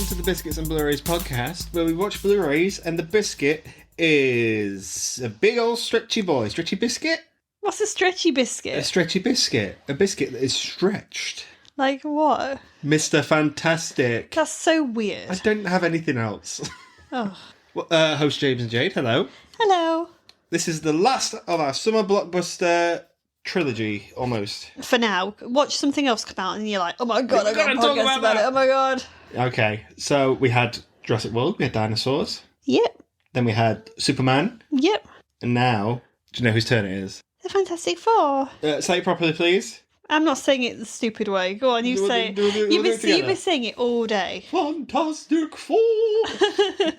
welcome to the Biscuits and Blurays podcast, where we watch Blu-rays, and the biscuit is a big old stretchy boy. Stretchy biscuit? What's a stretchy biscuit? A stretchy biscuit. A biscuit that is stretched. Like what? Mr. Fantastic. That's so weird. I don't have anything else. Oh. Well, host James and Jade, hello. Hello. This is the last of our summer blockbuster trilogy, almost. For now, watch something else come out and you're like, oh my god, I got a talk podcast about it. Oh my god. Okay, so we had Jurassic World, we had dinosaurs, Yep. then we had Superman, Yep. and now, do you know whose turn it is? The Fantastic Four. Say it properly, please. I'm not saying it the stupid way. Go on, you say it. You've been saying it all day. Fantastic Four!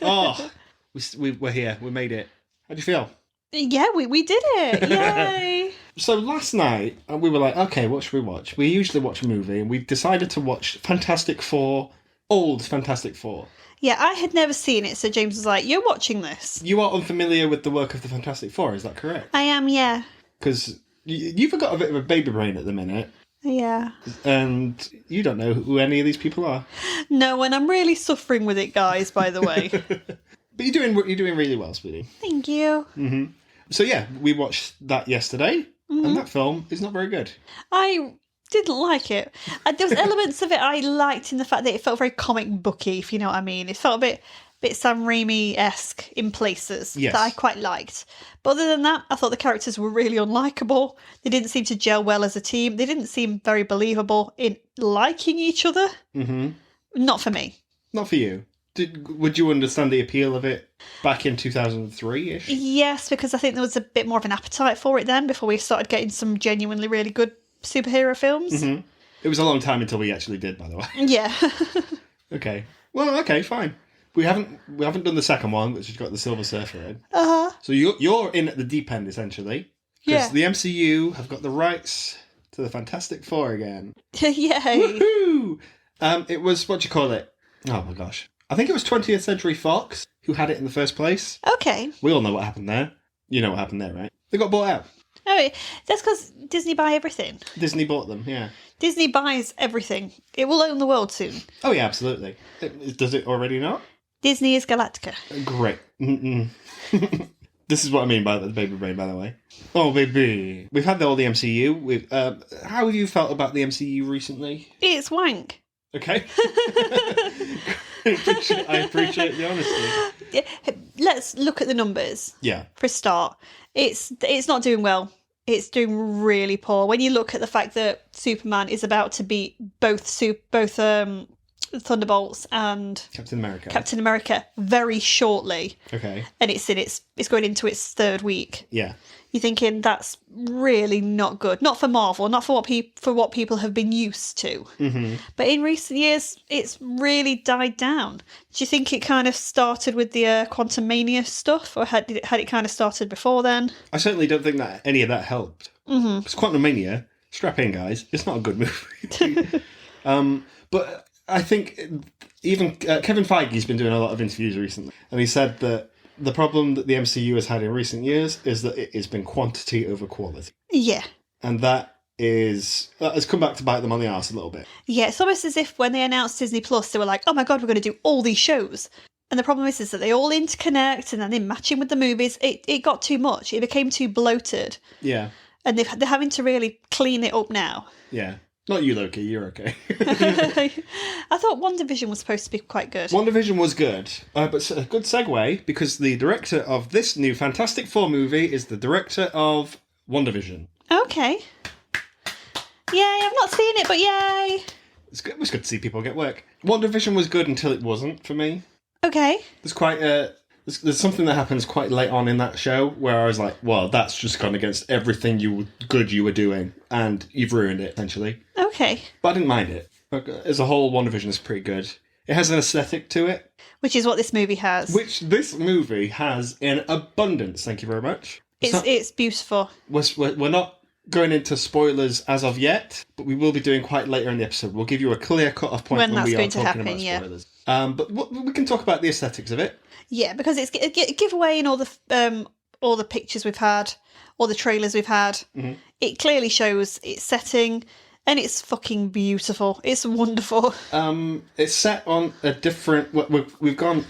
Oh, we're here, we made it. How do you feel? Yeah, we did it. Yay. So last night, we were like, okay, what should we watch? We usually watch a movie, and we decided to watch Fantastic Four, old Fantastic Four. Yeah, I had never seen it, so James was like, you're watching this. You are unfamiliar with the work of the Fantastic Four, is that correct? I am, yeah. Because you've got a bit of a baby brain at the minute. Yeah. And you don't know who any of these people are. No, and I'm really suffering with it, guys, by the way. But you're doing really well, sweetie. Thank you. Mm-hmm. So yeah, we watched that yesterday, and that film is not very good. I didn't like it. There was elements of it I liked in the fact that it felt very comic booky, if you know what I mean. It felt a bit Sam Raimi-esque in places that I quite liked. But other than that, I thought the characters were really unlikable. They didn't seem to gel well as a team. They didn't seem very believable in liking each other. Mm-hmm. Not for me. Not for you. Would you understand the appeal of it back in 2003-ish? Yes, because I think there was a bit more of an appetite for it then, before we started getting some genuinely really good superhero films. Mm-hmm. It was a long time until we actually did, by the way. Yeah. Okay. Well, okay, fine. We haven't done the second one, which has got the Silver Surfer in. Uh-huh. So you're in at the deep end, essentially. Because the MCU have got the rights to the Fantastic Four again. Yay. Woohoo! It was, what do you call it? Oh my gosh. I think it was 20th Century Fox who had it in the first place. Okay. We all know what happened there. You know what happened there, right? They got bought out. Oh, that's because Disney buy everything. Disney bought them, yeah. Disney buys everything. It will own the world soon. Oh, yeah, absolutely. Does it already not? Disney is Galactica. Great. This is what I mean by the baby brain, by the way. Oh, baby. We've had all the MCU. How have you felt about the MCU recently? It's wank. Okay. I appreciate the honesty. Let's look at the numbers. Yeah. For a start. It's not doing well. It's doing really poor. When you look at the fact that Superman is about to beat both Thunderbolts and Captain America very shortly. Okay. And it's going into its third week. Yeah. You're thinking that's really not good. Not for Marvel, not for what people have been used to. Mm-hmm. But in recent years, it's really died down. Do you think it kind of started with the Quantum Mania stuff, or had it kind of started before then? I certainly don't think that any of that helped. Mm-hmm. Because Quantum Mania, strap in, guys. It's not a good movie. But I think even Kevin Feige's been doing a lot of interviews recently, and he said that the problem that the MCU has had in recent years is that it has been quantity over quality. Yeah. And that has come back to bite them on the arse a little bit. Yeah, it's almost as if when they announced Disney Plus, they were like, oh my god, we're going to do all these shows. And the problem is that they all interconnect and then they match in with the movies. It got too much. It became too bloated. Yeah. And they're having to really clean it up now. Yeah. Not you, Loki. You're okay. I thought WandaVision was supposed to be quite good. WandaVision was good. But a good segue, because the director of this new Fantastic Four movie is the director of WandaVision. Okay. Yay, I've not seen it, but yay. It's good to see people get work. WandaVision was good until it wasn't, for me. Okay. There's something that happens quite late on in that show where I was like, well, that's just gone against everything you were doing, and you've ruined it, essentially. Okay. But I didn't mind it. As a whole, WandaVision is pretty good. It has an aesthetic to it. Which is what this movie has. Which this movie has in abundance, thank you very much. It's beautiful. We're not going into spoilers as of yet, but we will be doing quite later in the episode. We'll give you a clear cut-off point when we are talking about spoilers. But we can talk about the aesthetics of it. Yeah, because it's a giveaway in all the pictures we've had, all the trailers we've had. Mm-hmm. It clearly shows its setting. And it's fucking beautiful. It's wonderful. It's set on a different... We've gone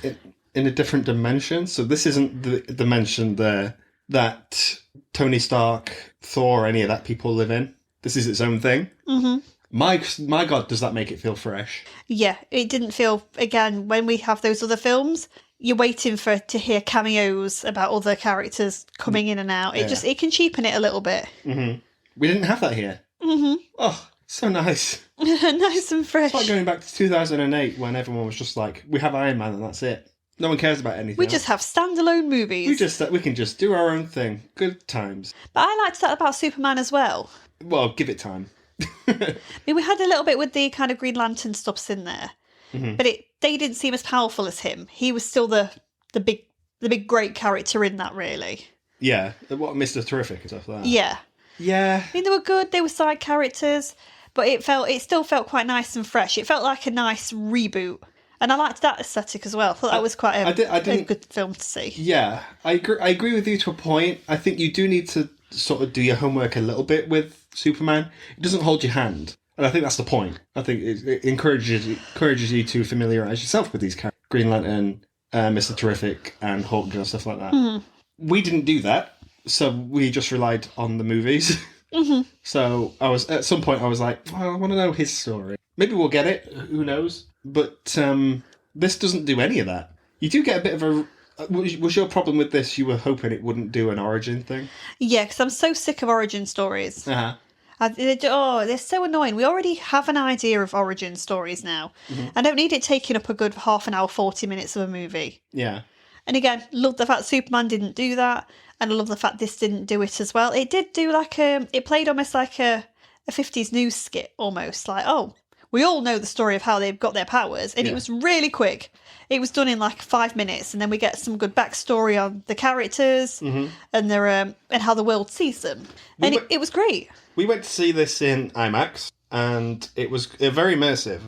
in a different dimension. So this isn't the dimension there that Tony Stark, Thor, any of that people live in. This is its own thing. Mm-hmm. My God, does that make it feel fresh? Yeah, it didn't feel... Again, when we have those other films, you're waiting to hear cameos about other characters coming in and out. It can cheapen it a little bit. Mm-hmm. We didn't have that here. Mm-hmm. Oh, so nice. Nice and fresh. It's like going back to 2008 when everyone was just like, we have Iron Man and that's it. No one cares about anything. We just have standalone movies. We can just do our own thing. Good times. But I liked that about Superman as well. Well, give it time. I mean, we had a little bit with the kind of Green Lantern stuffs in there, but they didn't seem as powerful as him. He was still the big great character in that, really. Yeah, what Mr. Terrific and stuff like that. Yeah. Yeah. I mean, they were good. They were side characters, but it still felt quite nice and fresh. It felt like a nice reboot. And I liked that aesthetic as well. I thought that was quite a good film to see. Yeah, I agree with you to a point. I think you do need to sort of do your homework a little bit with Superman. It doesn't hold your hand. And I think that's the point. I think it encourages you to familiarise yourself with these characters. Green Lantern, Mr. Terrific, and Hulk and stuff like that. Mm. We didn't do that, so we just relied on the movies. Mm-hmm. So at some point I was like, well, I want to know his story. Maybe we'll get it. Who knows? But this doesn't do any of that. You do get a bit of a... Was your problem with this, you were hoping it wouldn't do an origin thing? Yeah, because I'm so sick of origin stories. Uh-huh. They're so annoying. We already have an idea of origin stories now. Mm-hmm. I don't need it taking up a good half an hour, 40 minutes of a movie. Yeah. And again, love the fact Superman didn't do that, and I love the fact this didn't do it as well. It did do it played almost like a 50s news skit, almost. Like, oh, we all know the story of how they've got their powers, and it was really quick. It was done in like 5 minutes, and then we get some good backstory on the characters and their and how the world sees them. And it was great. We went to see this in IMAX, and it was very immersive.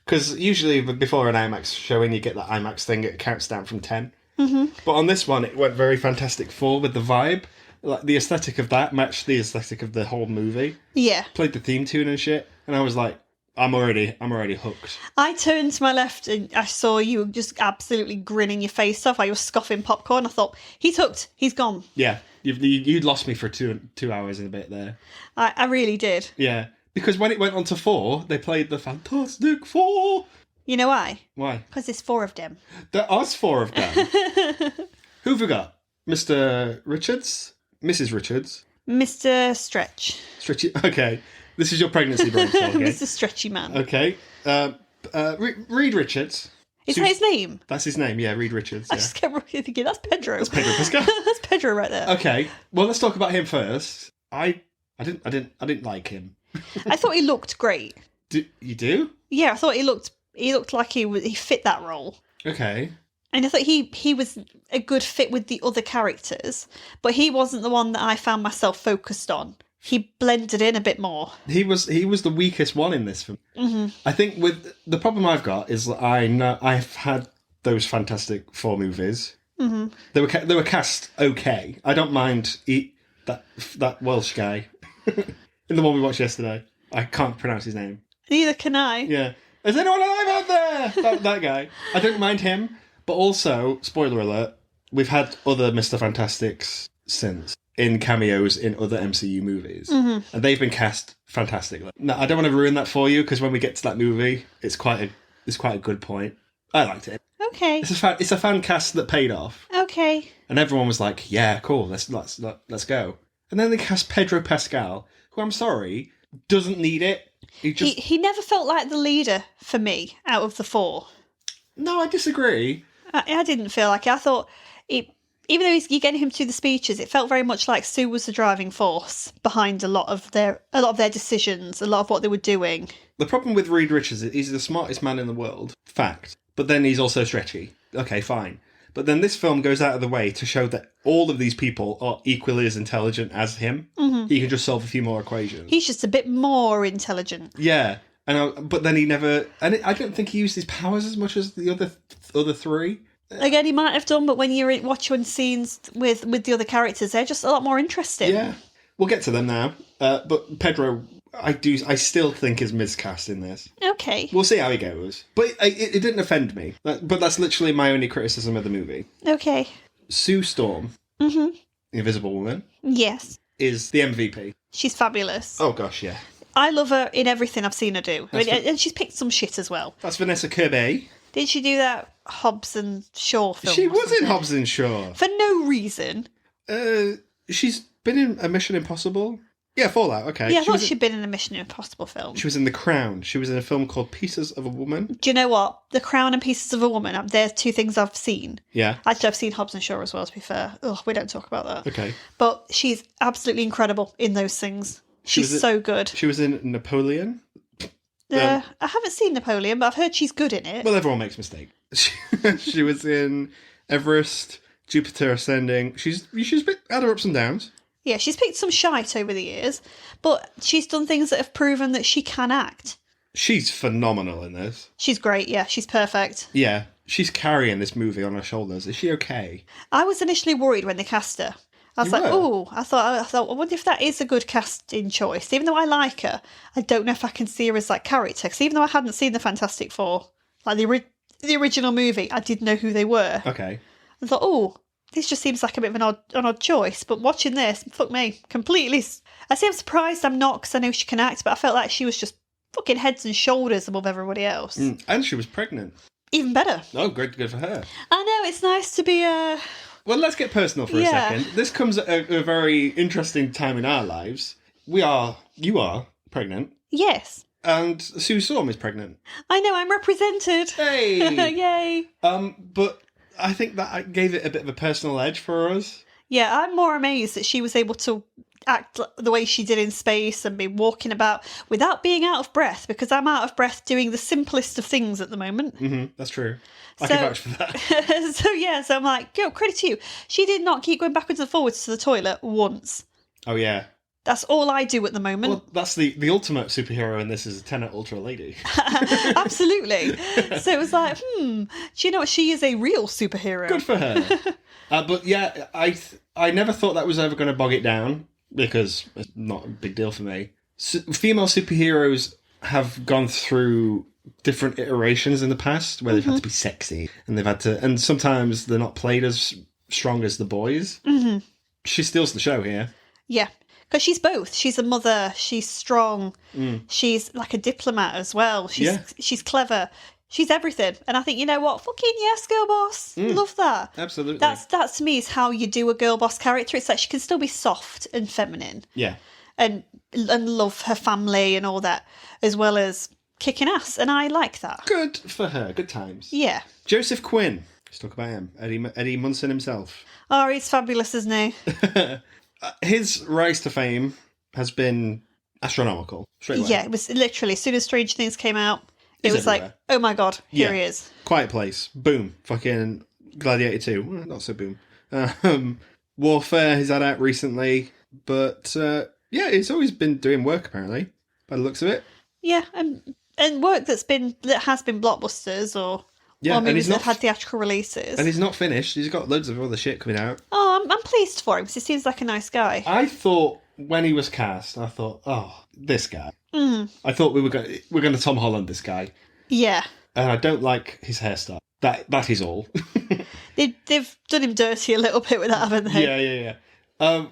Because usually before an IMAX showing, you get that IMAX thing, it counts down from 10. Mm-hmm. But on this one, it went very Fantastic Four with the vibe. Like, the aesthetic of that matched the aesthetic of the whole movie. Yeah. Played the theme tune and shit, and I was like, I'm already hooked. I turned to my left and I saw you just absolutely grinning your face off. I was scoffing popcorn. I thought, he's hooked. He's gone. Yeah. You'd lost me for 2 hours and a bit there. I really did. Yeah. Because when it went on to 4, they played the Fantastic Four. You know why? Why? Because there's 4 of them. There are 4 of them. Who've we got? Mr. Richards? Mrs. Richards? Mr. Stretch. Stretchy. Okay. This is your pregnancy brain talking. Mr. Stretchy Man. Okay. Reed Richards. Is that his name? That's his name, yeah, Reed Richards. Yeah. I just kept thinking, that's Pedro. That's Pedro Pascal. That's Pedro right there. Okay. Well, let's talk about him first. I didn't like him. I thought he looked great. You do? Yeah, I thought he looked like he fit that role. Okay. And I thought he was a good fit with the other characters, but he wasn't the one that I found myself focused on. He blended in a bit more. He was the weakest one in this film. Mm-hmm. I think with the problem I've got is that I've had those Fantastic Four movies. Mm-hmm. They were cast okay. I don't mind that Welsh guy in the one we watched yesterday. I can't pronounce his name. Neither can I. Yeah. Is anyone alive out there? that guy. I don't mind him, but also, spoiler alert, we've had other Mr. Fantastics since. In cameos in other MCU movies. Mm-hmm. And they've been cast fantastically. Now, I don't want to ruin that for you, because when we get to that movie, it's quite a good point. I liked it. Okay. It's a fan cast that paid off. Okay. And everyone was like, yeah, cool, let's go. And then they cast Pedro Pascal, who, I'm sorry, doesn't need it. He never felt like the leader for me out of the 4. No, I disagree. I didn't feel like it. I thought even though you're getting him to the speeches, it felt very much like Sue was the driving force behind a lot of their decisions, a lot of what they were doing. The problem with Reed Richards is he's the smartest man in the world, fact. But then he's also stretchy. Okay, fine. But then this film goes out of the way to show that all of these people are equally as intelligent as him. Mm-hmm. He can just solve a few more equations. He's just a bit more intelligent. Yeah. But then he never... And I don't think he used his powers as much as the other 3. Again, he might have done, but when you're watching scenes with the other characters, they're just a lot more interesting. Yeah. We'll get to them now. But Pedro I still think is miscast in this. Okay. We'll see how he goes. But it didn't offend me. But that's literally my only criticism of the movie. Okay. Sue Storm, the Invisible Woman, yes, is the MVP. She's fabulous. Oh gosh, yeah. I love her in everything I've seen her do. And she's picked some shit as well. That's Vanessa Kirby. Did she do that Hobbs and Shaw film? She was in Hobbs and Shaw. For no reason. She's been in a Mission Impossible. Yeah, Fallout, okay. Yeah, I thought she'd been in a Mission Impossible film. She was in The Crown. She was in a film called Pieces of a Woman. Do you know what? The Crown and Pieces of a Woman, they're two things I've seen. Yeah. Actually, I've seen Hobbs and Shaw as well, to be fair. Ugh, we don't talk about that. Okay. But she's absolutely incredible in those things. She's so good. She was in Napoleon. I haven't seen Napoleon, but I've heard she's good in it. Well, everyone makes mistakes. She was in Everest, Jupiter Ascending. She's had her ups and downs. Yeah, she's picked some shite over the years, but she's done things that have proven that she can act. She's phenomenal in this. She's great, yeah, she's perfect. Yeah, she's carrying this movie on her shoulders. Is she okay? I was initially worried when they cast her. I was I thought, I wonder if that is a good casting choice. Even though I like her, I don't know if I can see her as that character. Because even though I hadn't seen the Fantastic Four, like the original movie, I did know who they were. Okay. I thought, this just seems like a bit of an odd choice. But watching this, fuck me, completely. I say I'm surprised I'm not, because I know she can act, but I felt like she was just fucking heads and shoulders above everybody else. And she was pregnant. Even better. Oh, good for her. I know, it's nice to be Well, let's get personal for a second. This comes at a very interesting time in our lives. You are pregnant. Yes. And Sue Storm is pregnant. I know, I'm represented. Hey! Yay. But I think that gave it a bit of a personal edge for us. Yeah, I'm more amazed that she was able to act the way she did in space and be walking about without being out of breath, because I'm out of breath doing the simplest of things at the moment. That's true. I can vouch for that. So I'm like, yo, credit to you. She did not keep going backwards and forwards to the toilet once. Oh, yeah. That's all I do at the moment. Well, that's the ultimate superhero, and this is a 10 Ultra lady. Absolutely. So it was like, do you know what? She is a real superhero. Good for her. But yeah, I never thought that was ever going to bog it down, because it's not a big deal for me. Female superheroes have gone through different iterations in the past where they've had to be sexy, and and sometimes they're not played as strong as the boys. She steals the show here. Yeah. Because she's both. She's a mother. She's strong. She's like a diplomat as well. She's clever. She's everything. And I think, you know what? Fucking yes, girl boss. Love that. Absolutely. That to me is how you do a girl boss character. It's like she can still be soft and feminine. Yeah. And love her family and all that, as well as kicking ass. And I like that. Good for her. Good times. Yeah. Joseph Quinn. Let's talk about him. Eddie Munson himself. Oh, he's fabulous, isn't he? His rise to fame has been astronomical. Straight away. Yeah, it was literally, as soon as Strange Things came out, it was everywhere. like, oh my God, here he is. Quiet Place. Boom. Fucking Gladiator 2. Well, not so boom. Warfare he's had out recently. But, yeah, he's always been doing work, apparently, by the looks of it. Yeah, and work that has been blockbusters or movies that had theatrical releases. And he's not finished. He's got loads of other shit coming out. Oh, I'm pleased for him, because he seems like a nice guy. I thought, when he was cast, oh, this guy. I thought we were going to Tom Holland this guy. Yeah. And I don't like his hairstyle. That is all. They've done him dirty a little bit with that, haven't they? Yeah.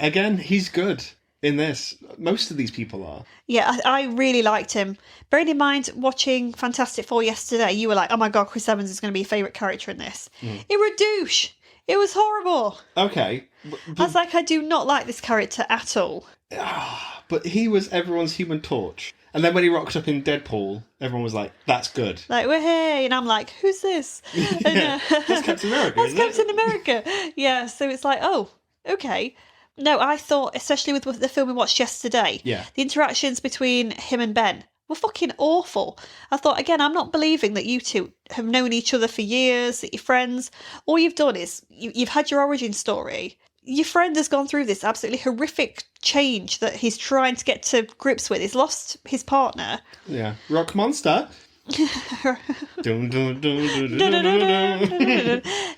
Again, he's good in this. Most of these people are. Yeah, I really liked him. Bearing in mind, watching Fantastic Four yesterday, you were like, oh my God, Chris Evans is going to be a favourite character in this. It was a douche. It was horrible. Okay. I was like, I do not like this character at all. But he was everyone's Human Torch. And then when he rocked up in Deadpool, everyone was like, that's good. Like, well, hey. And I'm like, who's this? That's Captain America, That's Captain America. Yeah, so it's like, oh, okay. No, I thought, especially with the film we watched yesterday, the interactions between him and Ben were fucking awful. I thought, again, I'm not believing that you two have known each other for years, that you're friends. All you've done is you've had your origin story. Your friend has gone through this absolutely horrific change that he's trying to get to grips with. He's lost his partner. Yeah. Rock Monster. And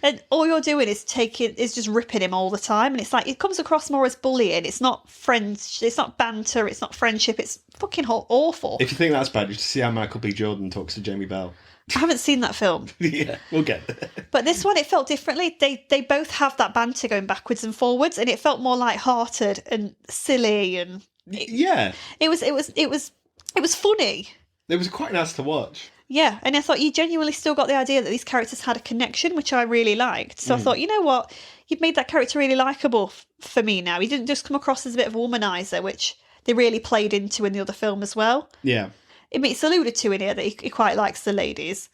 And all you're doing is just ripping him all the time. And it's like, it comes across more as bullying. It's not friends. It's not banter. It's not friendship. It's fucking awful. If you think that's bad, you should see how Michael B. Jordan talks to Jamie Bell. I haven't seen that film. Yeah, we'll get there. But this one, it felt differently. They both have that banter going backwards and forwards, and it felt more light-hearted and silly, and it was funny. It was quite nice to watch. Yeah, and I thought you genuinely still got the idea that these characters had a connection, which I really liked. So I thought, you know what, you've made that character really likeable for me now. He didn't just come across as a bit of a womanizer, which they really played into in the other film as well. Yeah. It's alluded to in here that he quite likes the ladies,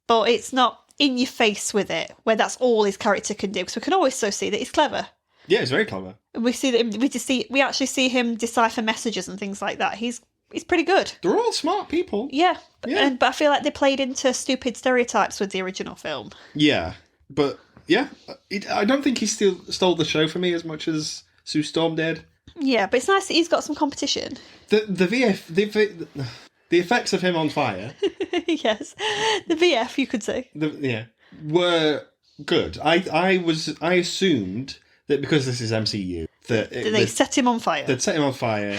but it's not in your face with it, where that's all his character can do. Because we can also see that he's clever. Yeah, he's very clever. And we see that we actually see him decipher messages and things like that. He's pretty good. They're all smart people. Yeah. But I feel like they played into stupid stereotypes with the original film. Yeah, but yeah, I don't think he stole the show for me as much as Sue Storm did. Yeah, but it's nice that he's got some competition. The effects of him on fire. Yes, the VF, you could say. Were good. I assumed that because this is MCU that they set him on fire. They'd set him on fire,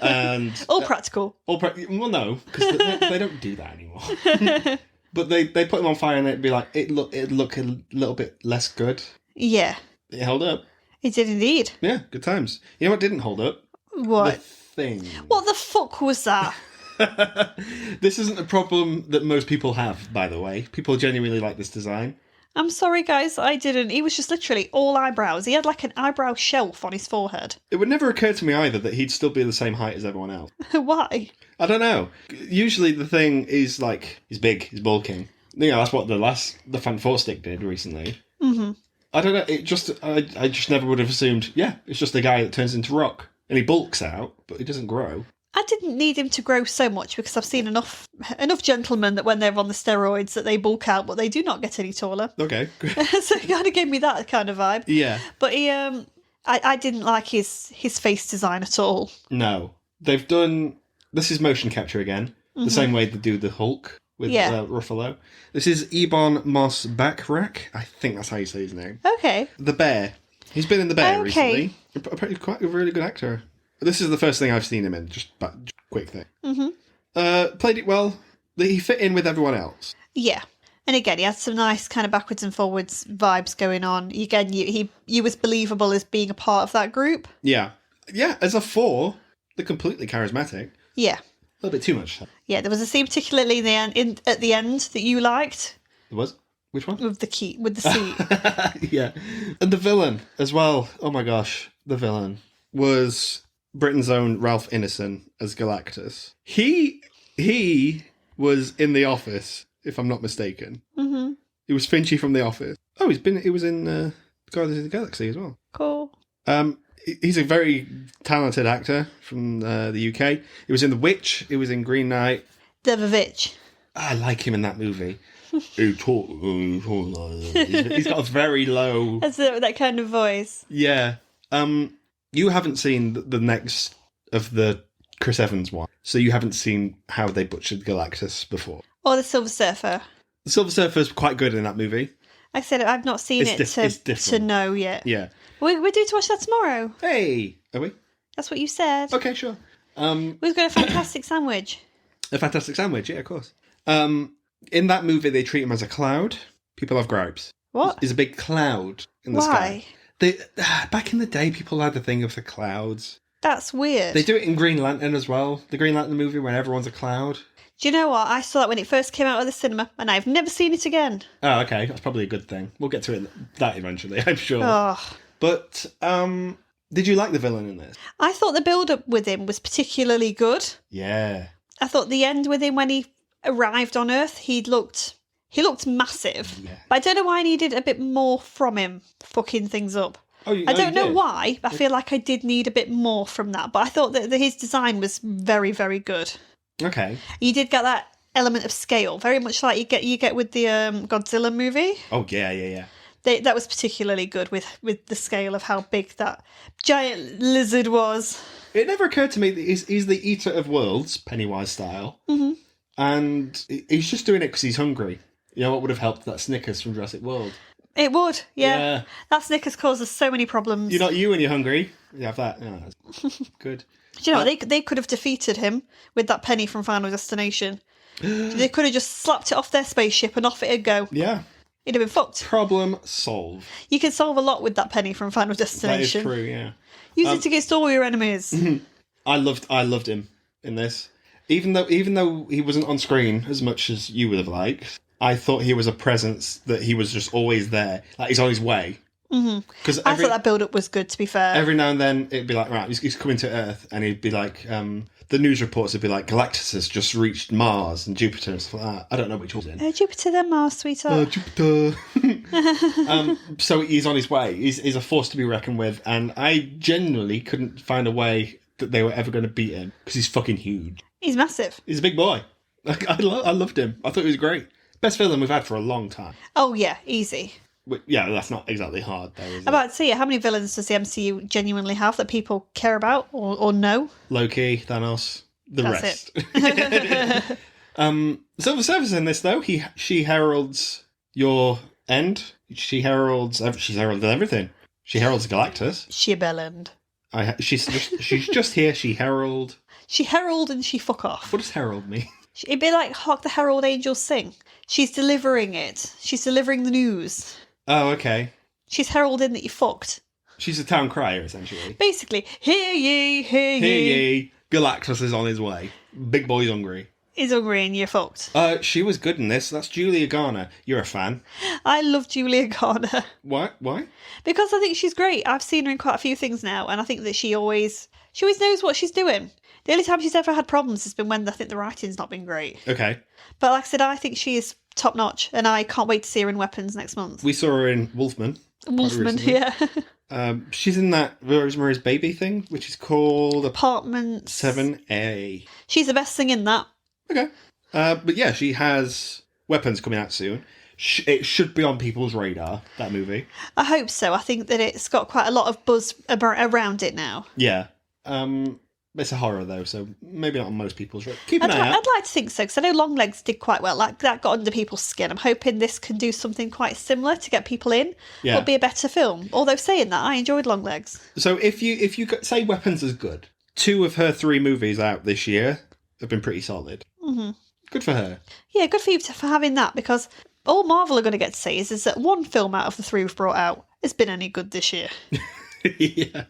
and all practical. Well, no, because they don't do that anymore. But they put him on fire, and it'd be like it'd look a little bit less good. Yeah, it held up. It did indeed. Yeah, good times. You know what didn't hold up? What? The Thing. What the fuck was that? This isn't a problem that most people have, by the way. People genuinely like this design. I'm sorry, guys, I didn't. He was just literally all eyebrows. He had like an eyebrow shelf on his forehead. It would never occur to me either that he'd still be the same height as everyone else. Why? I don't know. Usually the Thing is like, he's big, he's bulking. You know, that's what the Fan Four Stick did recently. Mm-hmm. I don't know, I just never would have assumed, it's just a guy that turns into rock. And he bulks out, but he doesn't grow. I didn't need him to grow so much because I've seen enough gentlemen that when they're on the steroids that they bulk out, but they do not get any taller. Okay. So it kind of gave me that kind of vibe. Yeah. But I didn't like his face design at all. No. They've done, this is motion capture again, the same way they do the Hulk with Ruffalo. This is Ebon Moss Backrack. I think that's how you say his name. Okay. The Bear. He's been in The Bear recently. Quite a really good actor. This is the first thing I've seen him in. Just quick thing. Mm-hmm. Played it well. He fit in with everyone else. Yeah. And again, he had some nice kind of backwards and forwards vibes going on. Again, he was believable as being a part of that group. Yeah. Yeah, as a four, they're completely charismatic. Yeah. A little bit too much. Yeah, there was a scene particularly at the end that you liked. There was? Which one? With the seat. Yeah. And the villain as well. Oh my gosh. The villain was Britain's own Ralph Ineson as Galactus. He was in The Office, if I'm not mistaken. Mm-hmm. He was Finchy from The Office. Oh, he was in Guardians of the Galaxy as well. Cool. He's a very talented actor from the UK. He was in The Witch. He was in Green Knight. The Witch. I like him in that movie. He's got a very low... That's that kind of voice. Yeah. You haven't seen the next of the Chris Evans one, so you haven't seen how they butchered Galactus before. Or the Silver Surfer. The Silver Surfer's quite good in that movie. Like I said, I've not seen it to know yet. Yeah. We're due to watch that tomorrow. Hey! Are we? That's what you said. Okay, sure. We've got a fantastic sandwich. A fantastic sandwich, yeah, of course. In that movie, they treat him as a cloud. People have gripes. What? There's a big cloud in the sky. Why? Back in the day, people had the thing of the clouds. That's weird. They do it in Green Lantern as well. The Green Lantern movie when everyone's a cloud. Do you know what? I saw that when it first came out of the cinema, and I've never seen it again. Oh, okay. That's probably a good thing. We'll get to that eventually, I'm sure. Oh. But, did you like the villain in this? I thought the build-up with him was particularly good. Yeah. I thought the end with him when he arrived on Earth, he looked massive. Yeah. But I don't know why I needed a bit more from him fucking things up. I don't know why, but I feel like I did need a bit more from that. But I thought that his design was very, very good. Okay. You did get that element of scale, very much like you get with the Godzilla movie. Oh, yeah. That was particularly good with the scale of how big that giant lizard was. It never occurred to me that he's the eater of worlds, Pennywise style. Mm-hmm. And he's just doing it because he's hungry. You know what would have helped? That Snickers from Jurassic World. It would, yeah. That snake has caused us so many problems. You're not you when you're hungry. You have that. Oh, that's good. Do you know what? They could have defeated him with that penny from Final Destination. They could have just slapped it off their spaceship and off it'd go. Yeah. It'd have been fucked. Problem solved. You can solve a lot with that penny from Final Destination. That is true, yeah. Use it against all your enemies. I loved him in this. Even though he wasn't on screen as much as you would have liked, I thought he was a presence that he was just always there. Like, he's on his way. Because I thought that build-up was good, to be fair. Every now and then, it'd be like, right, he's coming to Earth, and he'd be like, the news reports would be like, Galactus has just reached Mars and Jupiter and stuff like that. I don't know which one's in. Jupiter then Mars, sweetheart. Jupiter. So he's on his way. He's a force to be reckoned with, and I genuinely couldn't find a way that they were ever going to beat him, because he's fucking huge. He's massive. He's a big boy. I loved him. I thought he was great. Best villain we've had for a long time. Oh, yeah, easy. Yeah, that's not exactly hard, though, is it? About to say, how many villains does the MCU genuinely have that people care about or know? Loki, Thanos, That's rest. Silver Surfer's in this, though. She heralds your end. She's heralded everything. She heralds Galactus. She bellend. She's just here. She herald. She herald and she fuck off. What does herald mean? It'd be like Hark the Herald Angels Sing. She's delivering it. She's delivering the news. Oh, okay. She's heralding that you fucked. She's a town crier, essentially. Basically, hear ye, hear ye. Hear ye. Galactus is on his way. Big boy's hungry. He's hungry and you're fucked. She was good in this. That's Julia Garner. You're a fan. I love Julia Garner. Why? Because I think she's great. I've seen her in quite a few things now, and I think that she always knows what she's doing. The only time she's ever had problems has been when I think the writing's not been great. Okay. But like I said, I think she is top notch, and I can't wait to see her in Weapons next month. We saw her in Wolfman. Yeah. She's in that Rosemary's Baby thing, which is called Apartment 7A. She's the best thing in that. Okay. But yeah, she has Weapons coming out soon. It should be on people's radar, that movie. I hope so. I think that it's got quite a lot of buzz around it now. Yeah. It's a horror, though, so maybe not on most people's radar. Keep an eye out. I'd like to think so, because I know Longlegs did quite well. Like, that got under people's skin. I'm hoping this can do something quite similar to get people in. Yeah. It'll be a better film. Although, saying that, I enjoyed Longlegs. So if you say Weapons is good, 2 of her 3 movies out this year have been pretty solid. Mm-hmm. Good for her. Yeah, good for you for having that, because all Marvel are going to get to say is that one film out of the 3 we've brought out has been any good this year. Yeah.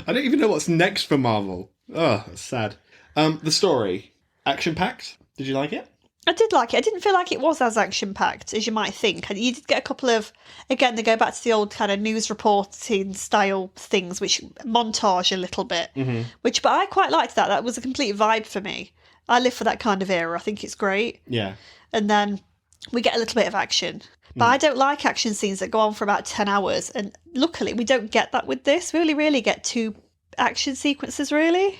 I don't even know what's next for Marvel. Oh, that's sad. The story, action-packed. Did you like it? I did like it. I didn't feel like it was as action-packed as you might think. And you did get a couple of, again, they go back to the old kind of news reporting style things, which montage a little bit. Mm-hmm. But I quite liked that. That was a complete vibe for me. I live for that kind of era. I think it's great. Yeah. And then we get a little bit of action. But I don't like action scenes that go on for about 10 hours. And luckily, we don't get that with this. We only really get 2 action sequences, really.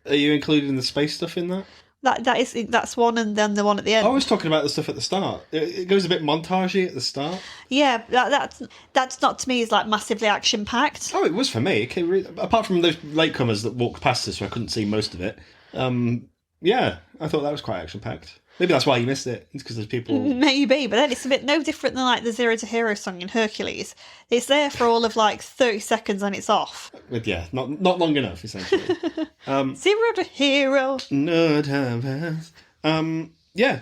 Are you including the space stuff in that? That's one, and then the one at the end. I was talking about the stuff at the start. It goes a bit montagey at the start. Yeah, that's not to me is like massively action packed. Oh, it was for me. Okay, apart from those latecomers that walked past us, so I couldn't see most of it. Yeah, I thought that was quite action packed. Maybe that's why you missed it. It's because there's people... Maybe, but then it's a bit no different than like the Zero to Hero song in Hercules. It's there for all of like 30 seconds and it's off. Yeah, not long enough, essentially. Zero to Hero. No time pass. Yeah,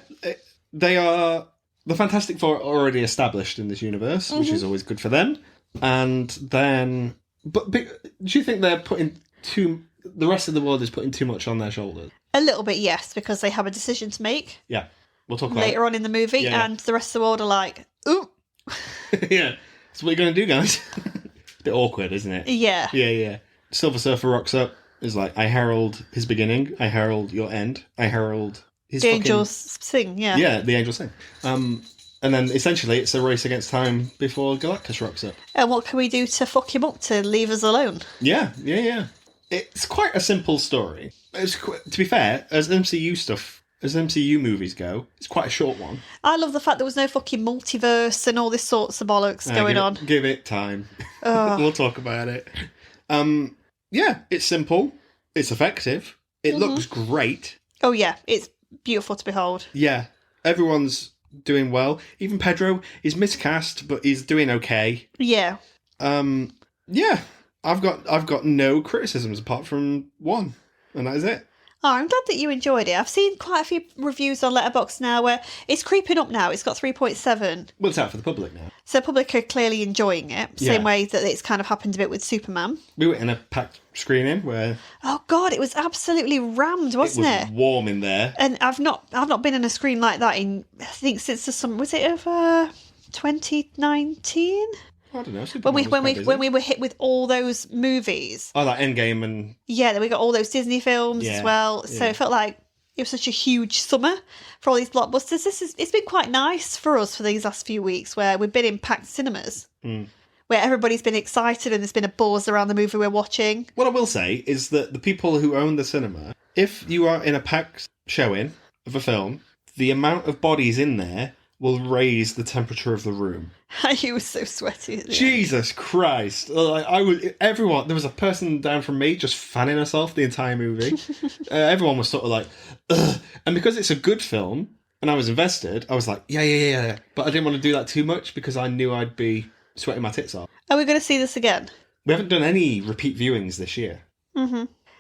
they are... The Fantastic Four are already established in this universe, which is always good for them. And then... But do you think they're putting too... The rest of the world is putting too much on their shoulders? A little bit, yes, because they have a decision to make. Yeah, we'll talk about later on in the movie, and the rest of the world are like, ooh. Yeah, that's what you're going to do, guys. Bit awkward, isn't it? Yeah. Yeah. Silver Surfer rocks up, is like, I herald his beginning, I herald your end, I herald his The angels sing, yeah. Yeah, the angels sing. And then, essentially, it's a race against time before Galactus rocks up. And what can we do to fuck him up to leave us alone? Yeah. It's quite a simple story. To be fair, as MCU movies go, it's quite a short one. I love the fact there was no fucking multiverse and all this sorts of bollocks going on. Give it time. We'll talk about it. Yeah, it's simple. It's effective. It looks great. Oh yeah, it's beautiful to behold. Yeah, everyone's doing well. Even Pedro is miscast, but he's doing okay. Yeah. Yeah. I've got no criticisms apart from one, and that is it. Oh, I'm glad that you enjoyed it. I've seen quite a few reviews on Letterboxd now where it's creeping up now. It's got 3.7. Well, it's out for the public now. So the public are clearly enjoying it. Same way that it's kind of happened a bit with Superman. We were in a packed screening where... Oh, God, it was absolutely rammed, wasn't it? It was warm in there. And I've not been in a screen like that in, I think, since the summer... Was it of 2019? I don't know. When we were hit with all those movies. Oh, like Endgame and... Yeah, then we got all those Disney films as well. So it felt like it was such a huge summer for all these blockbusters. It's been quite nice for us for these last few weeks where we've been in packed cinemas. Where everybody's been excited and there's been a buzz around the movie we're watching. What I will say is that the people who own the cinema, if you are in a packed showing of a film, the amount of bodies in there will raise the temperature of the room. He was so sweaty. Jesus Christ! There was a person down from me just fanning herself the entire movie. Everyone was sort of like, ugh. And because it's a good film and I was invested, I was like, yeah. But I didn't want to do that too much because I knew I'd be sweating my tits off. Are we going to see this again? We haven't done any repeat viewings this year.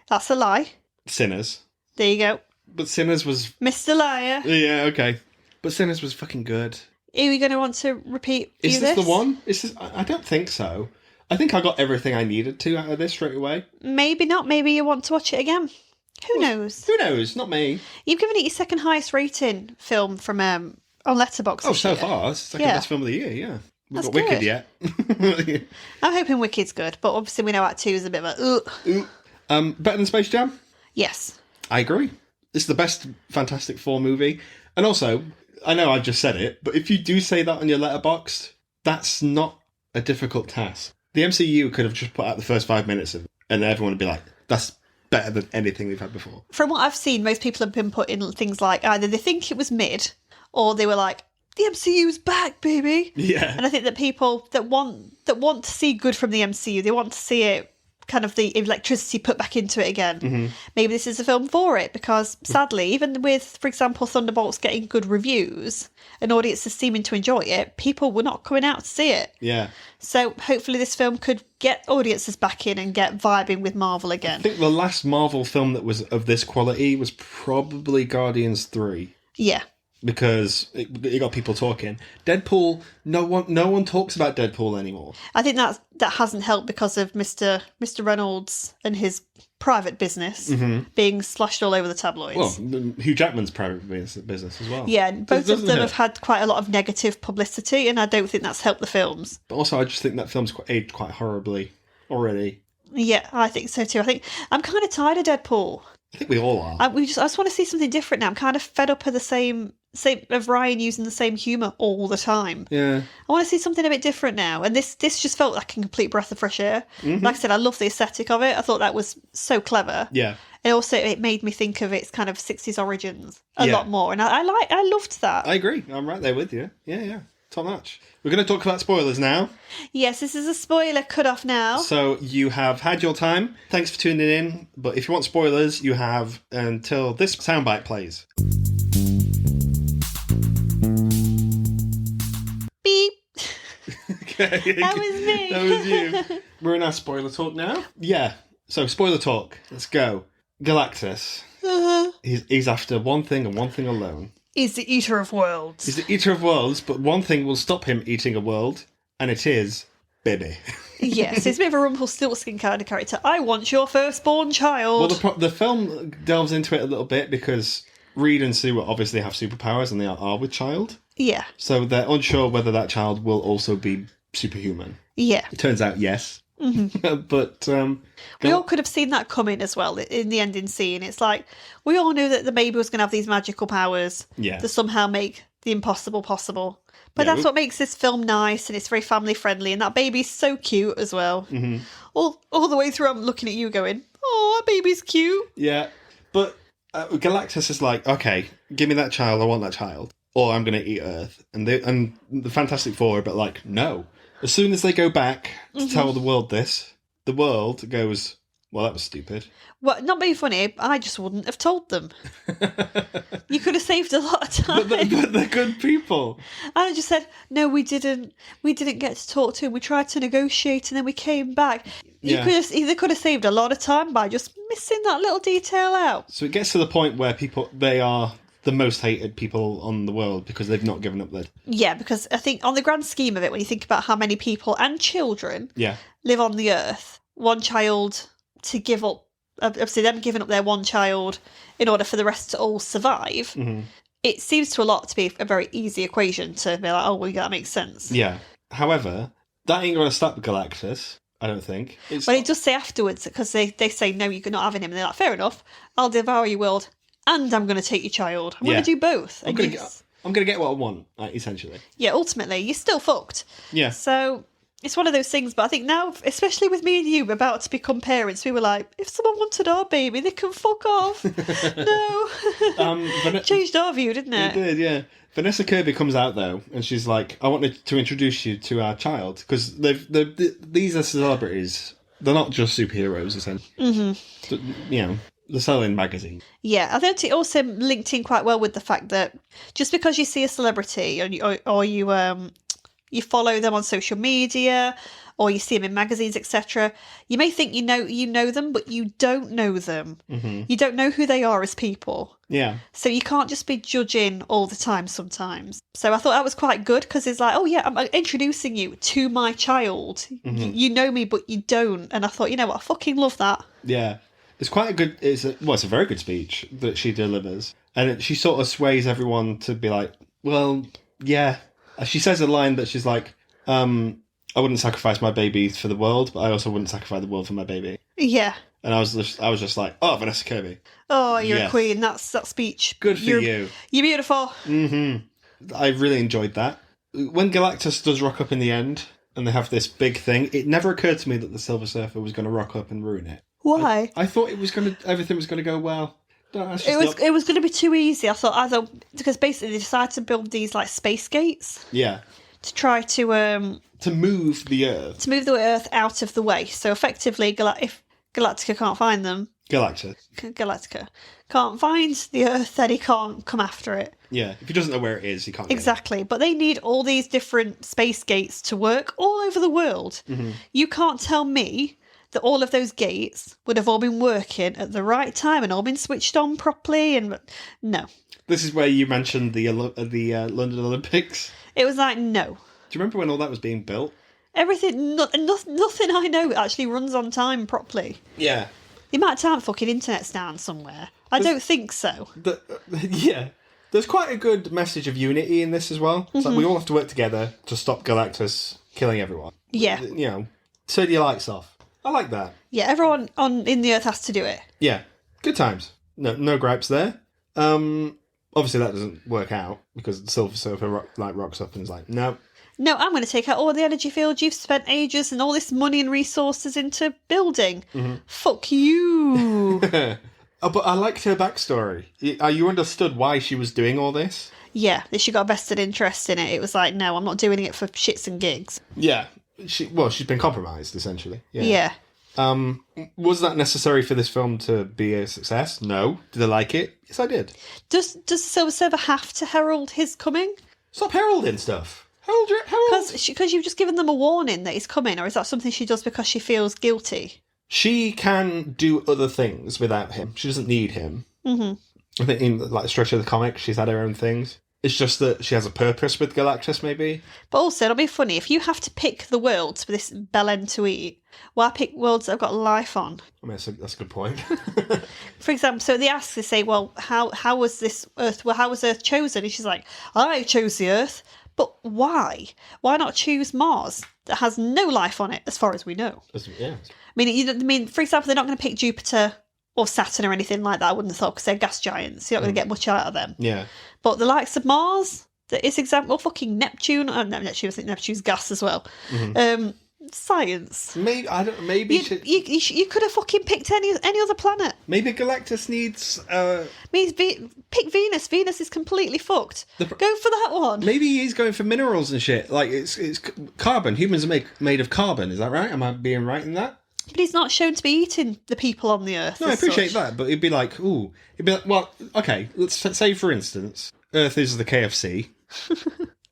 That's a lie. Sinners. There you go. But Sinners was... Mr. Liar. Yeah, okay. But Sinners was fucking good. Are we going to want to repeat view Is this the one? I don't think so. I think I got everything I needed to out of this straight away. Maybe not. Maybe you want to watch it again. Who knows? Who knows? Not me. You've given it your second highest rating film from on Letterboxd. Oh, so far. It's the second best film of the year, yeah. We've got good. Wicked yet. I'm hoping Wicked's good, but obviously we know Act 2 is a bit of a... Better than Space Jam? Yes. I agree. It's the best Fantastic Four movie. And also, I know I just said it, but if you do say that on your Letterboxd, that's not a difficult task. The MCU could have just put out the first 5 minutes of it, and everyone would be like, that's better than anything we've had before. From what I've seen, most people have been putting things like either they think it was mid, or they were like, the MCU's back, baby. Yeah. And I think that people that want to see good from the MCU, they want to see it, kind of the electricity put back into it again. Maybe this is a film for it, because sadly, even with, for example, Thunderbolts getting good reviews and audiences seeming to enjoy it, people were not coming out to see it. Yeah. So hopefully this film could get audiences back in and get vibing with Marvel again. I think the last Marvel film that was of this quality was probably Guardians 3. Yeah. Because it got people talking. Deadpool, no one talks about Deadpool anymore. I think that hasn't helped because of Mr. Reynolds and his private business being slashed all over the tabloids. Well, Hugh Jackman's private business as well. Yeah, both of them have had quite a lot of negative publicity, and I don't think that's helped the films. But also, I just think that film's aged quite horribly already. Yeah, I think so too. I think I'm kind of tired of Deadpool. I think we all are. I just want to see something different now. I'm kind of fed up of the same of Ryan using the same humour all the time. Yeah. I want to see something a bit different now. And this just felt like a complete breath of fresh air. Like I said, I love the aesthetic of it. I thought that was so clever. Yeah. And also it made me think of its kind of 60s origins a lot more. And I loved that. I agree. I'm right there with you. Yeah. Top notch. We're going to talk about spoilers now. Yes, this is a spoiler cut-off now. So you have had your time. Thanks for tuning in. But if you want spoilers, you have until this soundbite plays. Beep. Okay. That was me. That was you. We're in our spoiler talk now. Yeah. So spoiler talk. Let's go. Galactus. He's after one thing and one thing alone. He's the eater of worlds. He's the eater of worlds, but one thing will stop him eating a world, and it is baby. Yes, he's a bit of a Rumpelstiltskin kind of character. I want your firstborn child. Well, the film delves into it a little bit because Reed and Sue obviously have superpowers, and they are with child. Yeah. So they're unsure whether that child will also be superhuman. Yeah. It turns out yes. But we all could have seen that coming as well in the ending scene. It's like we all knew that the baby was going to have these magical powers to somehow make the impossible possible. But that's what makes this film nice, and it's very family friendly, and that baby's so cute as well. All the way through, I'm looking at you going, "Oh, that baby's cute." Yeah, but Galactus is like, "Okay, give me that child. I want that child, or I'm going to eat Earth." And the Fantastic Four are but like, no. As soon as they go back to tell the world this, the world goes, Well, that was stupid. Well, not being funny, I just wouldn't have told them. You could have saved a lot of time. But they're good people. I just said, no, we didn't get to talk to him. We tried to negotiate and then we came back. Yeah. They could have saved a lot of time by just missing that little detail out. So it gets to the point where they are the most hated people on the world because they've not given up their... Yeah, because I think on the grand scheme of it, when you think about how many people and children live on the earth, one child to give up, obviously them giving up their one child in order for the rest to all survive, it seems to a lot to be a very easy equation to be like, oh, well, that makes sense. Yeah. However, that ain't going to stop Galactus, I don't think. But it does say afterwards, because they say, no, you're not having him. And they're like, fair enough, I'll devour your world and I'm going to take your child. I'm going to do both. I'm going to get what I want, essentially. Yeah, ultimately, you're still fucked. Yeah. So it's one of those things, but I think now, especially with me and you about to become parents, we were like, if someone wanted our baby, they can fuck off. No. Changed our view, didn't it? It did, yeah. Vanessa Kirby comes out, though, and she's like, I wanted to introduce you to our child, because these are celebrities. They're not just superheroes, essentially. You know, they're selling magazines. Yeah, I think it also linked in quite well with the fact that just because you see a celebrity or you follow them on social media or you see them in magazines, etc., you may think you know them, but you don't know them. You don't know who they are as people. Yeah. So you can't just be judging all the time sometimes. So I thought that was quite good because it's like, oh yeah, I'm introducing you to my child. You know me, but you don't. And I thought, you know what, I fucking love that. Yeah. It's quite a good... It's a very good speech that she delivers. And she sort of sways everyone to be like, well, yeah. She says a line that she's like, I wouldn't sacrifice my baby for the world, but I also wouldn't sacrifice the world for my baby. Yeah. And I was just like, oh, Vanessa Kirby. Oh, you're a queen. That speech. Good for you. You're beautiful. I really enjoyed that. When Galactus does rock up in the end, and they have this big thing, it never occurred to me that the Silver Surfer was going to rock up and ruin it. Why? I thought everything was going to go well. It was going to be too easy. I thought because basically they decided to build these like space gates. Yeah. To try to move the Earth. To move the Earth out of the way. So effectively, if Galactica can't find them, Galactica can't find the Earth, then he can't come after it. Yeah, if he doesn't know where it is, he can't. Exactly, but they need all these different space gates to work all over the world. You can't tell me that all of those gates would have all been working at the right time and all been switched on properly. And no. This is where you mentioned the London Olympics. It was like, no. Do you remember when all that was being built? Everything, nothing I know actually runs on time properly. Yeah. The amount of time fucking internet's down somewhere. I don't think so. Yeah. There's quite a good message of unity in this as well. It's like we all have to work together to stop Galactus killing everyone. Yeah. You know, turn your lights off. I like that. Yeah, everyone in the Earth has to do it. Yeah. Good times. No gripes there. Obviously that doesn't work out because the Silver Surfer rocks up and is like, no. No, I'm going to take out all the energy fields you've spent ages and all this money and resources into building. Fuck you. But I liked her backstory. You understood why she was doing all this? Yeah, that she got a vested interest in it. It was like, no, I'm not doing it for shits and gigs. Yeah. She's been compromised, essentially. Yeah. Was that necessary for this film to be a success? No. Did I like it? Yes, I did. Does the Silver Surfer have to herald his coming? Stop heralding stuff. Because you've just given them a warning that he's coming, or is that something she does because she feels guilty? She can do other things without him. She doesn't need him. I think in the stretch of the comic, she's had her own things. It's just that she has a purpose with Galactus, maybe. But also, it'll be funny, if you have to pick the worlds for this bellend to eat, why pick worlds that have got life on? I mean, that's a good point. For example, so they say, well, how was this Earth? Well, how was Earth chosen? And she's like, I chose the Earth. But why? Why not choose Mars that has no life on it, as far as we know? Yeah. I mean, for example, they're not going to pick Jupiter or Saturn or anything like that, I wouldn't have thought, because they're gas giants. You're not going to get much out of them. Yeah. But the likes of Mars, that is example, fucking Neptune. No, Neptune, I think Neptune's gas as well. Science. Maybe you could have fucking picked any other planet. Maybe Galactus needs. Pick Venus. Venus is completely fucked. Go for that one. Maybe he's going for minerals and shit. Like it's carbon. Humans are made of carbon. Is that right? Am I being right in that? But he's not shown to be eating the people on the Earth. No, I appreciate that, but it'd be like, well, okay, let's say, for instance, Earth is the KFC,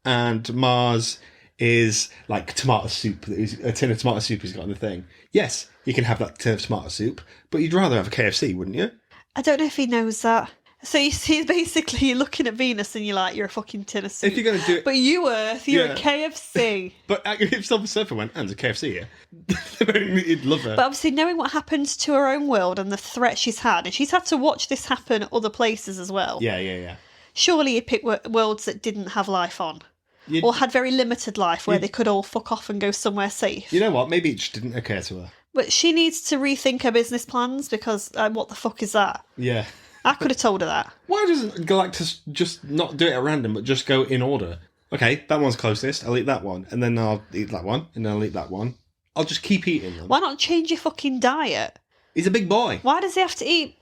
and Mars is like tomato soup, a tin of tomato soup he's got in the thing. Yes, you can have that tin of tomato soup, but you'd rather have a KFC, wouldn't you? I don't know if he knows that. So you see, basically, you're looking at Venus and you're like, you're a fucking tin of soup. If you're going to do it... But you, Earth, you're a KFC. But if Silver Surfer went, and there's a KFC here, he'd love her. But obviously, knowing what happened to her own world and the threat she's had, and she's had to watch this happen at other places as well. Yeah. Surely you'd pick worlds that didn't have life on. Or had very limited life where they could all fuck off and go somewhere safe. You know what? Maybe it just didn't occur to her. But she needs to rethink her business plans because what the fuck is that? Yeah. I could have told her that. Why doesn't Galactus just not do it at random, but just go in order? Okay, that one's closest. I'll eat that one. And then I'll eat that one. And then I'll eat that one. I'll just keep eating them. Why not change your fucking diet? He's a big boy. Why does he have to eat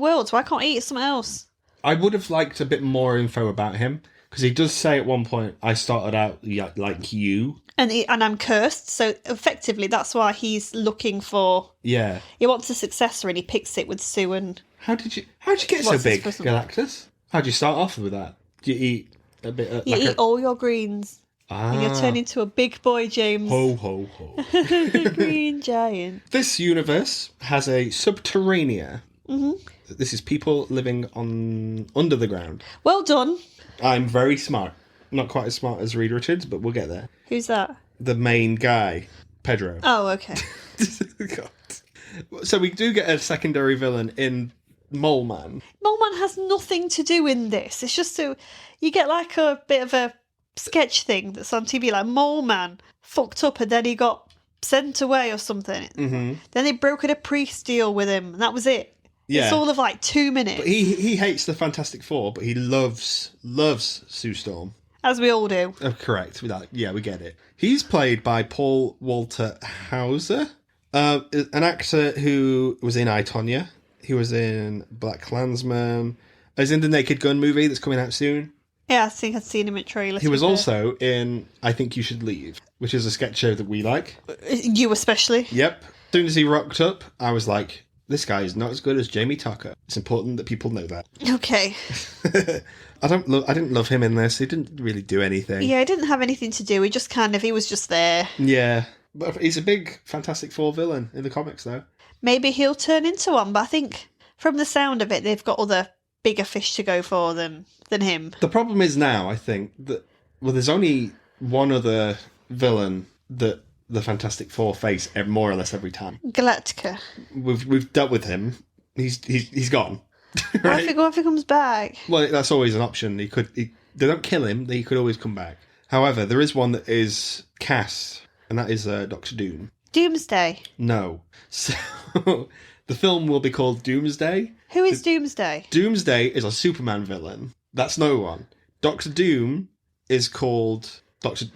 worlds? Why can't he eat something else? I would have liked a bit more info about him. Because he does say at one point, I started out like you. And I'm cursed, so effectively that's why he's looking for... Yeah. He wants a successor and he picks it with Sue and... How'd you get so big, Galactus? How'd you start off with that? Do you eat a bit... You eat all your greens. And you turn into a big boy, James. Ho, ho, ho. Green giant. This universe has a subterranea. Mm-hmm. This is people living under the ground. Well done. I'm very smart. Not quite as smart as Reed Richards, but we'll get there. Who's that? The main guy, Pedro. Oh, okay. God. So we do get a secondary villain in Mole Man. Mole Man has nothing to do in this. It's just you get like a bit of a sketch thing that's on TV, like Mole Man fucked up and then he got sent away or something. Mm-hmm. Then they brokered a priest deal with him and that was it. Yeah. It's all of like 2 minutes. But he hates the Fantastic Four, but he loves Sue Storm. As we all do. Oh, correct. Yeah, we get it. He's played by Paul Walter Hauser, an actor who was in I, Tonya. He was in Black Klansman. He's in the Naked Gun movie that's coming out soon. Yeah, I think I'd seen him in trailers. He was also in I Think You Should Leave, which is a sketch show that we like. You especially. Yep. As soon as he rocked up, I was like, this guy is not as good as Jamie Tucker. It's important that people know that. Okay. I didn't love him in this. He didn't really do anything. Yeah, he didn't have anything to do. He was just there. Yeah. But he's a big Fantastic Four villain in the comics, though. Maybe he'll turn into one, but I think from the sound of it, they've got other bigger fish to go for than him. The problem is now, I think, that there's only one other villain that the Fantastic Four face more or less every time. Galactica. We've dealt with him. He's gone. Right? What if he comes back? Well, that's always an option. They don't kill him. He could always come back. However, there is one that is cast, and that is Doctor Doom. Doomsday. No. So the film will be called Doomsday. Who is Doomsday? Doomsday is a Superman villain. That's no one. Doctor Doom is called Victor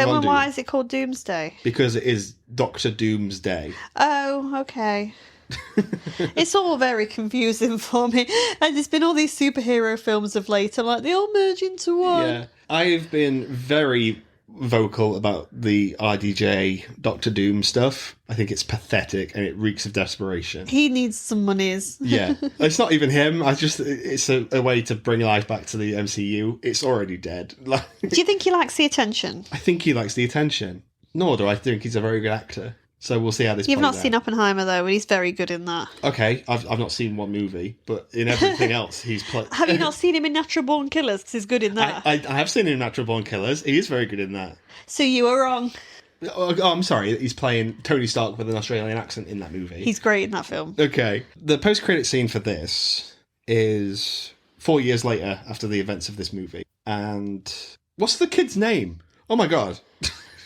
Von Doom. Why is it called Doomsday? Because it is Doctor Doom's Day. Oh, okay. It's all very confusing for me. And there's been all these superhero films of late. I'm like, they all merge into one. Yeah. I've been very vocal about the RDJ Doctor Doom stuff. I think it's pathetic and it reeks of desperation. He needs some monies. Yeah. It's not even him. It's a way to bring life back to the MCU. It's already dead. Do you think he likes the attention? I think he likes the attention. Nor do I think he's a very good actor. So we'll see how this plays out. You've not seen Oppenheimer, though, and he's very good in that. Okay, I've not seen one movie, but in everything else, he's played... Have you not seen him in Natural Born Killers? Because he's good in that. I have seen him in Natural Born Killers. He is very good in that. So you were wrong. Oh, I'm sorry. He's playing Tony Stark with an Australian accent in that movie. He's great in that film. Okay. The post-credit scene for this is 4 years later after the events of this movie. And what's the kid's name? Oh, my God.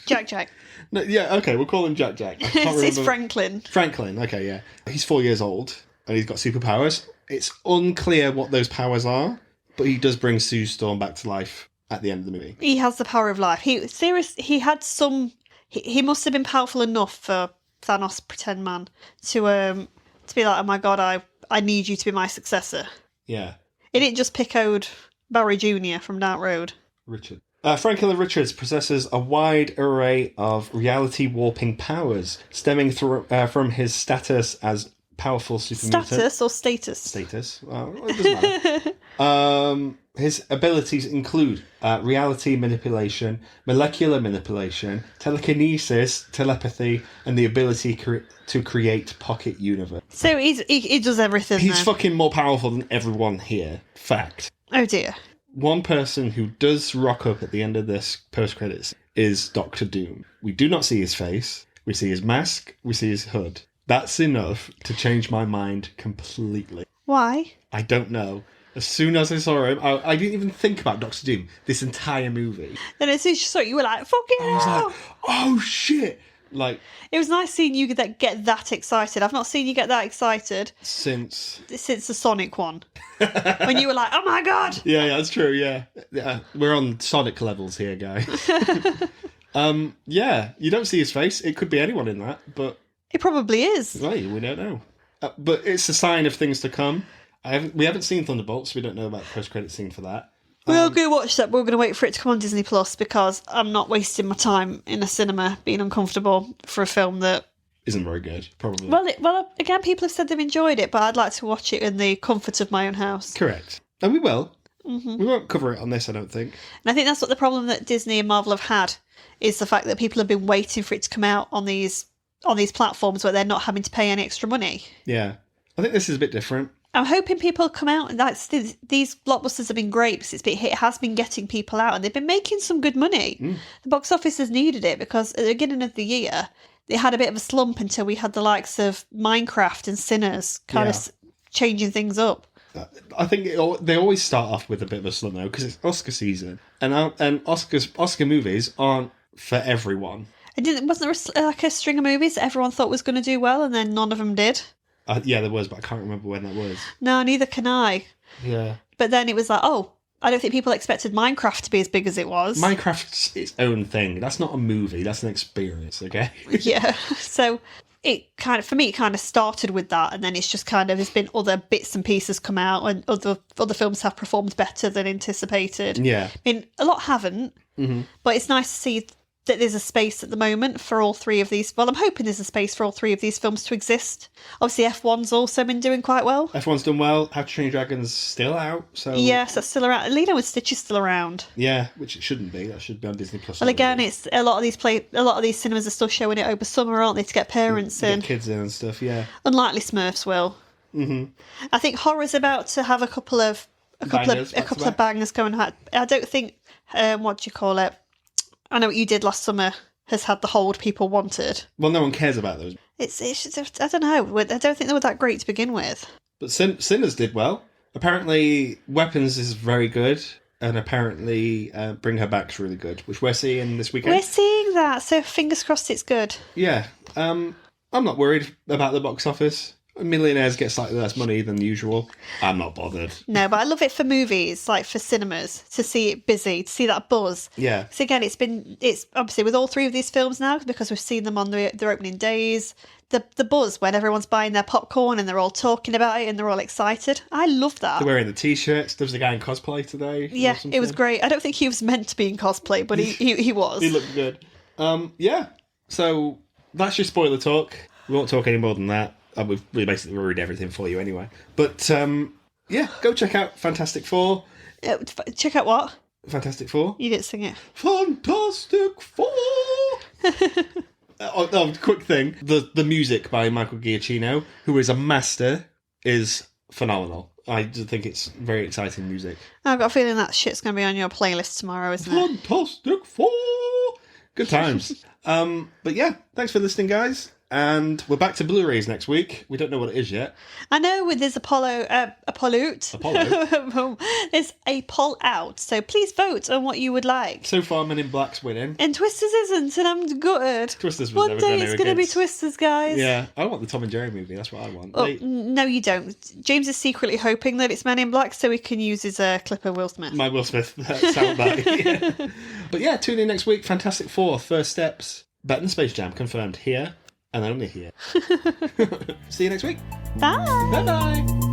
Jack. No, yeah, okay, we'll call him Jack. It's Franklin. Franklin, okay, yeah. He's 4 years old, and he's got superpowers. It's unclear what those powers are, but he does bring Sue Storm back to life at the end of the movie. He has the power of life. He had some... He must have been powerful enough for Thanos, pretend man, to be like, oh my God, I need you to be my successor. Yeah. He didn't just pick out Barry Jr. from Dark Road. Richard. Frank Richards possesses a wide array of reality warping powers, stemming from his status as powerful supermutant. Status or status? Status. It doesn't matter. His abilities include reality manipulation, molecular manipulation, telekinesis, telepathy, and the ability to create pocket universe. So he does everything. He's fucking more powerful than everyone here. Fact. Oh dear. One person who does rock up at the end of this post-credits is Doctor Doom. We do not see his face. We see his mask. We see his hood. That's enough to change my mind completely. Why? I don't know. As soon as I saw him, I didn't even think about Doctor Doom this entire movie. Then as soon as you saw it, you were like, fucking hell! I was like, oh shit! Like, it was nice seeing you get that excited. I've not seen you get that excited since the Sonic one. When you were like, oh my god! Yeah, that's true, yeah. We're on Sonic levels here, guys. Yeah, you don't see his face. It could be anyone in that, but... It probably is. Right, we don't know. But it's a sign of things to come. We haven't seen Thunderbolts. We don't know about the post-credit scene for that. We'll go watch that, but we're going to wait for it to come on Disney Plus because I'm not wasting my time in a cinema being uncomfortable for a film that isn't very good, probably. Well, again, people have said they've enjoyed it, but I'd like to watch it in the comfort of my own house. Correct. And we will. Mm-hmm. We won't cover it on this, I don't think. And I think that's what the problem that Disney and Marvel have had, is the fact that people have been waiting for it to come out on these platforms where they're not having to pay any extra money. Yeah. I think this is a bit different. I'm hoping people come out, and these blockbusters have been great because it has been getting people out, and they've been making some good money. The box office has needed it because at the beginning of the year, they had a bit of a slump until we had the likes of Minecraft and Sinners kind of changing things up. I think they always start off with a bit of a slump though, because it's Oscar season, and Oscar movies aren't for everyone. Wasn't there a string of movies that everyone thought was going to do well, and then none of them did? Yeah, there was, but I can't remember when that was. No, neither can I. Yeah. But then it was like, I don't think people expected Minecraft to be as big as it was. Minecraft's its own thing. That's not a movie. That's an experience, okay? Yeah. So it kind of started with that, and then it's just there's been other bits and pieces come out, and other films have performed better than anticipated. Yeah. I mean, a lot haven't, but it's nice to see that there's a space at the moment for all three of these. Well, I'm hoping there's a space for all three of these films to exist. Obviously, F1's also been doing quite well. F1's done well. How to Train Your Dragon's still out. So yes, that's still around. Lilo and Stitch is still around. Yeah, which it shouldn't be. That should be on Disney Plus. Well, again, it's a lot of these cinemas are still showing it over summer, aren't they, to get parents in, get kids in and stuff. Yeah. Unlikely Smurfs will. I think horror's about to have a couple of bangers going on. I don't think what do you call it? I Know What You Did Last Summer has had the hold people wanted. Well, no one cares about those. It's I don't know. I don't think they were that great to begin with. But Sinners did well. Apparently, Weapons is very good, and apparently Bring Her Back's really good, which we're seeing this weekend. We're seeing that, so fingers crossed it's good. Yeah. I'm not worried about the box office. Millionaires get slightly less money than usual. I'm not bothered. No, but I love it for movies, like for cinemas, to see it busy, to see that buzz. Yeah. So again, it's obviously with all three of these films now, because we've seen them on their opening days, the buzz when everyone's buying their popcorn and they're all talking about it and they're all excited. I love that. They're wearing the t-shirts. There was a guy in cosplay today. Yeah, it was great. I don't think he was meant to be in cosplay, but he was. He looked good. Yeah. So that's your spoiler talk. We won't talk any more than that. We basically ruined everything for you anyway. But, yeah, go check out Fantastic Four. Check out what? Fantastic Four. You didn't sing it. Fantastic Four! Quick thing. The music by Michael Giacchino, who is a master, is phenomenal. I think it's very exciting music. I've got a feeling that shit's going to be on your playlist tomorrow, isn't it? Fantastic Four! Good times. But yeah, thanks for listening, guys. And we're back to Blu-rays next week. We don't know what it is yet. I know there's Apollo. There's a poll out, so please vote on what you would like. So far, Men in Black's winning. And Twisters isn't, and I'm gutted. Twisters was One day it's going to be Twisters, guys. Yeah, I want the Tom and Jerry movie. That's what I want. Oh, no, you don't. James is secretly hoping that it's Men in Black so he can use his clip of Will Smith. My Will Smith soundbite. Yeah. But yeah, tune in next week. Fantastic Four, First Steps. Better than Space Jam, confirmed here. And only here. See you next week. Bye. Bye-bye.